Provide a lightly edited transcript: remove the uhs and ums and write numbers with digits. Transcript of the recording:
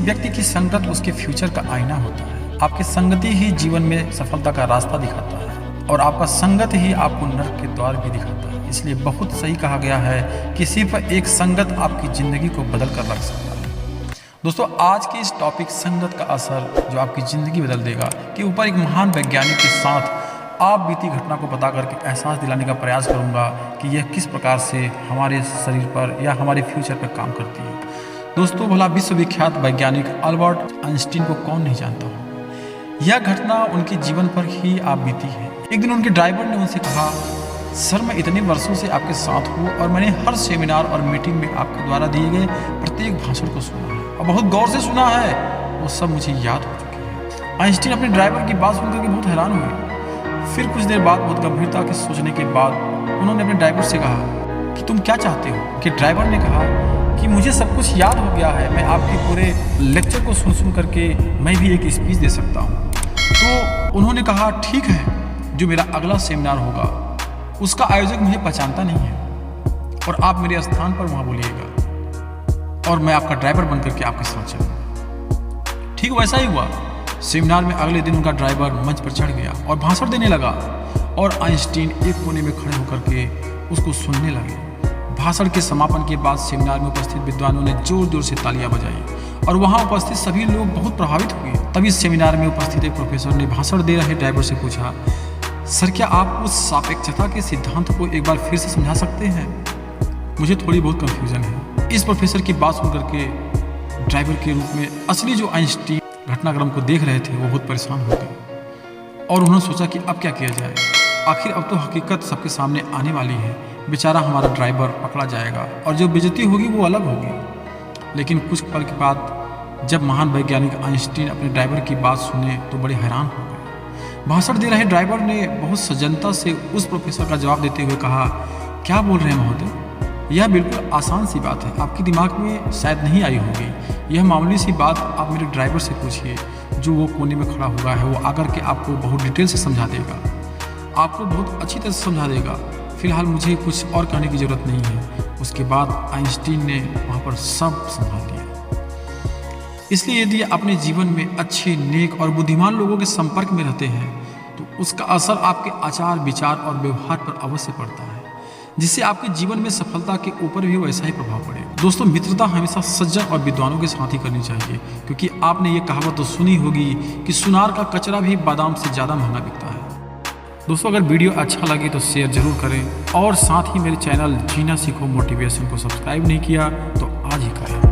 व्यक्ति की संगत उसके फ्यूचर का आईना होता है। आपकी संगति ही जीवन में सफलता का रास्ता दिखाता है और आपका संगत ही आपको नर्क के द्वार भी दिखाता है। इसलिए बहुत सही कहा गया है कि सिर्फ एक संगत आपकी ज़िंदगी को बदल कर रख सकता है। दोस्तों, आज के इस टॉपिक संगत का असर जो आपकी ज़िंदगी बदल देगा के ऊपर एक महान वैज्ञानिक के साथ आप बीती घटना को बता करके एहसास दिलाने का प्रयास करूंगा कि यह किस प्रकार से हमारे शरीर पर या हमारे फ्यूचर पर काम करती है। दोस्तों, भला विश्वविख्यात वैज्ञानिक अल्बर्ट आइंस्टीन को कौन नहीं जानता हो। यह घटना उनके जीवन पर ही आप बीती है। एक दिन उनके ड्राइवर ने उनसे कहा, सर मैं इतने वर्षों से आपके साथ हूँ और मैंने हर सेमिनार और मीटिंग में आपके द्वारा दिए गए प्रत्येक भाषण को सुना है और बहुत गौर से सुना है। वो सब मुझे याद हो चुके हैं। आइंस्टीन अपने ड्राइवर की बात सुनकर के बहुत हैरान हुए। फिर कुछ देर बाद बहुत गंभीरता के सोचने के बाद उन्होंने अपने ड्राइवर से कहा कि तुम क्या चाहते हो। कि ड्राइवर ने कहा कि मुझे सब कुछ याद हो गया है, मैं आपके पूरे लेक्चर को सुन करके मैं भी एक स्पीच दे सकता हूँ। तो उन्होंने कहा ठीक है, जो मेरा अगला सेमिनार होगा उसका आयोजक मुझे पहचानता नहीं है और आप मेरे स्थान पर वहाँ बोलिएगा और मैं आपका ड्राइवर बनकर के आपके साथ चलूँगा। ठीक वैसा ही हुआ। सेमिनार में अगले दिन उनका ड्राइवर मंच पर चढ़ गया और भाषण देने लगा और आइंस्टीन एक कोने में खड़े होकर के उसको सुनने लगे। भाषण के समापन के बाद सेमिनार में उपस्थित विद्वानों ने जोर जोर से तालियां बजाई और वहां उपस्थित सभी लोग बहुत प्रभावित हुए। तभी सेमिनार में उपस्थित एक प्रोफेसर ने भाषण दे रहे ड्राइवर से पूछा, सर क्या आप उस सापेक्षता के सिद्धांत को एक बार फिर से समझा सकते हैं? मुझे थोड़ी बहुत कन्फ्यूजन है। इस प्रोफेसर की बात सुन करके ड्राइवर के रूप में असली जो आइंस्टीन घटनाक्रम को देख रहे थे वो बहुत परेशान हो गए और उन्होंने सोचा कि अब क्या किया जाए। आखिर अब तो हकीकत सबके सामने आने वाली है। बेचारा हमारा ड्राइवर पकड़ा जाएगा और जो बेइज्जती होगी वो अलग होगी। लेकिन कुछ पल के बाद जब महान वैज्ञानिक आइंस्टीन अपने ड्राइवर की बात सुने तो बड़े हैरान हो गए। भाषण दे रहे ड्राइवर ने बहुत सजनता से उस प्रोफेसर का जवाब देते हुए कहा, क्या बोल रहे हैं महोदय? यह बिल्कुल आसान सी बात है, आपके दिमाग में शायद नहीं आई होगी। यह मामूली सी बात आप मेरे ड्राइवर से पूछिए, जो वो कोने में खड़ा हुआ है। वो आकर के आपको बहुत डिटेल से समझा देगा, आपको बहुत अच्छी तरह से समझा देगा। फिलहाल मुझे कुछ और कहने की ज़रूरत नहीं है। उसके बाद आइंस्टीन ने वहाँ पर सब समझा दिया। इसलिए यदि अपने जीवन में अच्छे, नेक और बुद्धिमान लोगों के संपर्क में रहते हैं तो उसका असर आपके आचार, विचार और व्यवहार पर अवश्य पड़ता है, जिससे आपके जीवन में सफलता के ऊपर भी वैसा ही प्रभाव पड़ेगा। दोस्तों, मित्रता हमेशा सज्जन और विद्वानों के साथ ही करनी चाहिए, क्योंकि आपने ये कहावत तो सुनी होगी कि सुनार का कचरा भी बादाम से ज़्यादा महंगा बिकता है। दोस्तों, अगर वीडियो अच्छा लगे तो शेयर जरूर करें और साथ ही मेरे चैनल जीना सीखो मोटिवेशन को सब्सक्राइब नहीं किया तो आज ही करें।